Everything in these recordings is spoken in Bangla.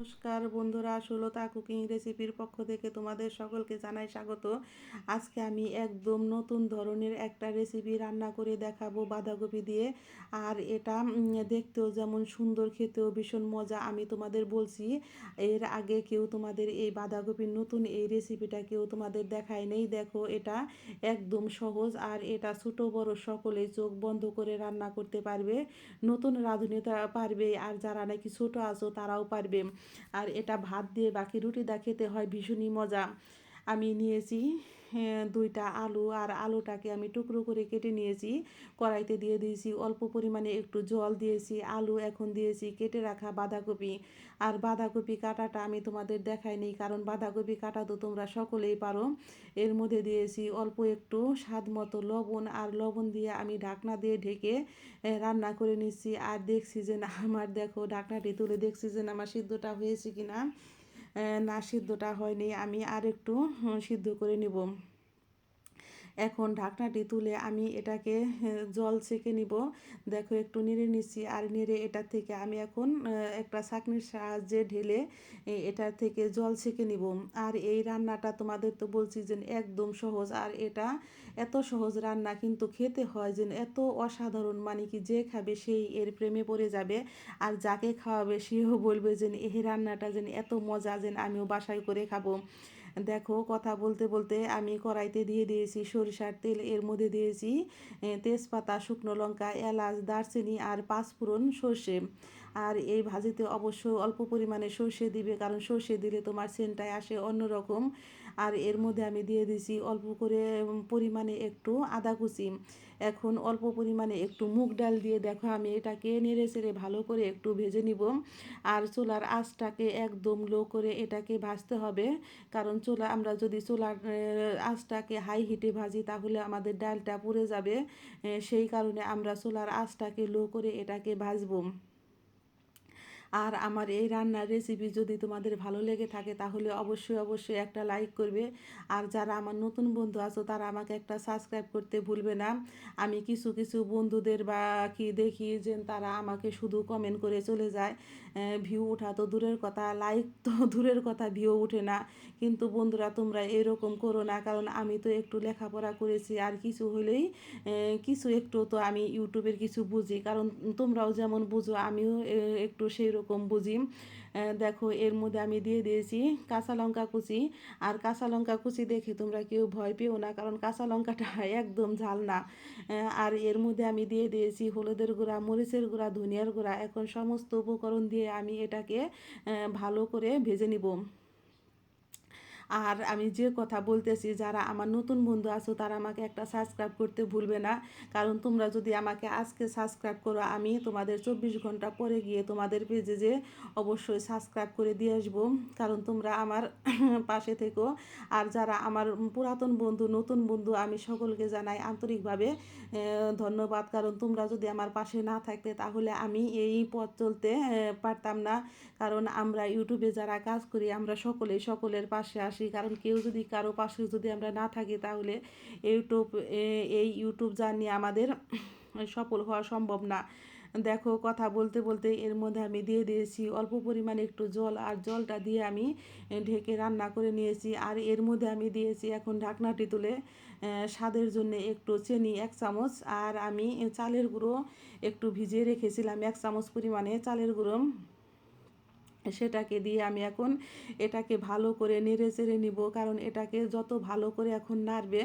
নমস্কার বন্ধুরা, সুলতা কুকিং রেসিপির পক্ষ থেকে তোমাদের সকলকে জানাই স্বাগত। আজকে আমি একদম নতুন ধরনের একটা রেসিপি রান্না করে দেখাবো বাঁধাকপি দিয়ে। আর এটা দেখতেও যেমন সুন্দর, খেতেও ভীষণ মজা। আমি তোমাদের বলছি, এর আগে কেউ তোমাদের এই বাঁধাকপির নতুন এই রেসিপিটা কেউ তোমাদের দেখায় নেই। দেখো, এটা একদম সহজ, আর এটা ছোট বড় সকলেই চোখ বন্ধ করে রান্না করতে পারবে। নতুন রাঁধুনিরা পারবে, আর যারা নাকি ছোট আছো তারাও পারবে। আর এটা ভাত দিয়ে বাকি রুটিটা খেতে হয় ভীষণই মজা। আমি নিয়েছি দুইটা আলু, আর আলুটাকে আমি টুকরো করে কেটে নিয়েছি। কড়াইতে দিয়ে দিয়েছি অল্প পরিমাণে একটু জল দিয়েছি। আলু এখন দিয়েছি কেটে রাখা বাঁধাকপি। আর বাঁধাকপি কাটাটা আমি তোমাদের দেখাইনি, কারণ বাঁধাকপি কাটা তো তোমরা সকলেই পারো। এর মধ্যে দিয়েছি অল্প একটু স্বাদ মতো লবণ, আর লবণ দিয়ে আমি ঢাকনা দিয়ে ঢেকে রান্না করে নিচ্ছি। আর দেখছি যে না, আমার দেখো ঢাকনাটি তুলে দেখছি যে না, আমার সিদ্ধটা হয়েছে কি না। না, সিদ্ধটা হয়নি, আমি আর একটু সিদ্ধ করে নেব। এখন ঢাকনাটি তুলে আমি এটাকে জল ছেঁকে নিব। দেখো, একটু নেড়ে নিচ্ছি, আর নেড়ে এটার থেকে আমি এখন একটা ছাঁকনির সাহায্যে ঢেলে এটার থেকে জল ছেঁকে নিব। আর এই রান্নাটা তোমাদের তো বলছি যে একদম সহজ, আর এটা এত সহজ রান্না, কিন্তু খেতে হয় যে এত অসাধারণ, মানে কি যে খাবে সেই এর প্রেমে পড়ে যাবে। আর যাকে খাওয়াবে সেও বলবে যে এই রান্নাটা যেন এত মজা, যেন আমিও বাসায় করে খাবো। দেখো, কথা বলতে বলতে আমি কড়াইতে দিয়ে দিয়েছি সরিষার তেল। এর মধ্যে দিয়েছি তেজপাতা, শুকনো লঙ্কা, এলাচ, দারচিনি আর পাঁচফোড়ন, সর্ষে। আর এই ভাজিতে অবশ্যই অল্প পরিমাণে সর্ষে দিবে, কারণ সর্ষে দিলে তোমার সেন্টটাই আসে অন্যরকম। আর এর মধ্যে আমি দিয়ে দিয়েছি অল্প করে পরিমাণে একটু আদা কুচি। এখন অল্প পরিমাণে একটু মুগ ডাল দিয়ে দেখো আমি এটাকে নেড়ে চেড়ে ভালো করে একটু ভেজে নিব। আর চুলার আঁচটাকে একদম লো করে এটাকে ভাজতে হবে, কারণ আমরা যদি চুলার আঁচটাকে হাই হিটে ভাজি তাহলে আমাদের ডালটা পুড়ে যাবে। সেই কারণে আমরা চুলার আঁচটাকে লো করে এটাকে ভাজবো। আর আমার এই রান্নার রেসিপি যদি তোমাদের ভালো লেগে থাকে তাহলে অবশ্যই অবশ্যই একটা লাইক করবে। আর যারা আমার নতুন বন্ধু আছো তারা আমাকে একটা সাবস্ক্রাইব করতে ভুলবে না। আমি কিছু কিছু বন্ধুদের বা কি দেখি যে তারা আমাকে শুধু কমেন্ট করে চলে যায়। ভিউ ওঠা তো দূরের কথা, লাইক তো দূরের কথা, ভিউ ওঠে না। কিন্তু বন্ধুরা, তোমরা এরকম করো না, কারণ আমি তো একটু লেখাপড়া করেছি, আর কিছু হলেই কিছু একটু তো আমি ইউটিউবের কিছু বুঝি, কারণ তোমরাও যেমন বুঝো আমিও একটু সেই রকম বুঝি। দেখো, এর মধ্যে আমি দিয়ে দিয়েছি কাঁচা লঙ্কা কুচি। আর কাঁচা লঙ্কা কুচি দেখে তোমরা কেউ ভয় পেও না, কারণ কাঁচা লঙ্কাটা একদম ঝাল না। আর এর মধ্যে আমি দিয়ে দিয়েছি হলুদের গুঁড়া, মরিচের গুঁড়া, ধনিয়ার গুঁড়া। এখন সমস্ত উপকরণ দিয়ে আমি এটাকে ভালো করে ভেজে নিব। আর আমি যে কথা বলতেছি, যারা আমার নতুন বন্ধু আছো তারা আমাকে একটা সাবস্ক্রাইব করতে ভুলবে না, কারণ তোমরা যদি আমাকে আজকে সাবস্ক্রাইব করো, আমি তোমাদের 24 ঘন্টা পরে গিয়ে তোমাদের পেজে যে অবশ্যই সাবস্ক্রাইব করে দিয়ে আসবো, কারণ তোমরা আমার পাশে থেকো। আর যারা আমার পুরাতন বন্ধু, নতুন বন্ধু, আমি সকলকে জানাই আন্তরিকভাবে ধন্যবাদ, কারণ তোমরা যদি আমার পাশে না থাকতে তাহলে আমি এই পথ চলতে পারতাম না। কারণ আমরা ইউটিউবে যারা কাজ করি আমরা সকলেই সকলের পাশে আসি, কারণ কেউ যদি কারো পাশে যদি আমরা না থাকি তাহলে ইউটিউব এই ইউটিউব জার্নি আমাদের সফল হওয়া সম্ভব না। দেখো, কথা বলতে বলতে এর মধ্যে আমি দিয়ে দিয়েছি অল্প পরিমাণে একটু জল, আর জলটা দিয়ে আমি ঢেকে রান্না করে নিয়েছি। আর এর মধ্যে আমি দিয়েছি এখন ঢাকনাটি তুলে স্বাদের জন্য একটু চিনি 1 চামচ। আর আমি চালের গুঁড়ো একটু ভিজিয়ে রেখেছিলাম 1 চামচ পরিমাণে চালের গুঁড়ো, সেটাকে দিয়ে আমি এখন এটাকে ভালো করে নেড়ে চেড়ে নিব, কারণ এটাকে যত ভালো করে এখন নাড়বে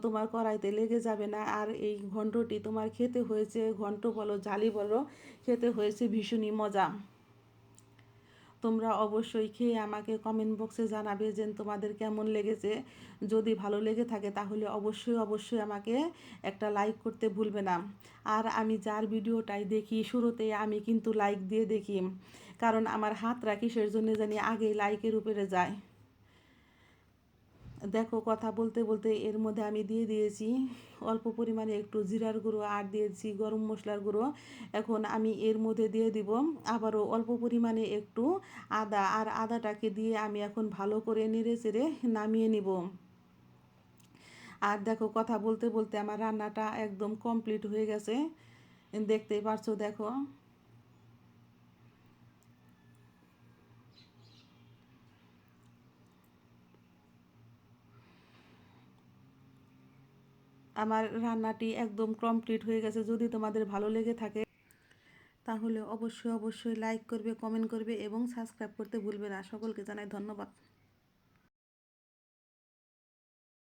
তোমার কড়াইতে লেগে যাবে না। আর এই ঘন্টটি তোমার খেতে হয়েছে, ঘন্ট বলো জালি বলো, খেতে হয়েছে ভীষণই মজা। তোমরা অবশ্যই খেয়ে আমাকে কমেন্ট বক্সে জানাবে যে তোমাদের কেমন লেগেছে। যদি ভালো লেগে থাকে তাহলে অবশ্যই অবশ্যই আমাকে একটা লাইক করতে ভুলবে না। আর আমি যার ভিডিওটাই দেখি শুরুতেই আমি কিন্তু লাইক দিয়ে দেখি, কারণ আমার হাতরা কিসের জন্য জানি আগেই লাইকের উপরে যায়। দেখো, কথা বলতে বলতে এর মধ্যে আমি দিয়ে দিয়েছি অল্প পরিমাণে একটু জিরার গুঁড়ো, আর দিয়েছি গরম মশলার গুঁড়ো। এখন আমি এর মধ্যে দিয়ে দিব আবারও অল্প পরিমাণে একটু আদা, আর আদাটাকে দিয়ে আমি এখন ভালো করে নেড়ে চেড়ে নামিয়ে নিব। আর দেখো, কথা বলতে বলতে আমার রান্নাটা একদম কমপ্লিট হয়ে গেছে, দেখতেই পারছো। দেখো, আমার রান্নাটি একদম কমপ্লিট হয়ে গেছে। যদি তোমাদের ভালো লেগে থাকে তাহলে অবশ্যই অবশ্যই লাইক করবে, কমেন্ট করবে এবং সাবস্ক্রাইব করতে ভুলবে না। সকলকে জানাই ধন্যবাদ।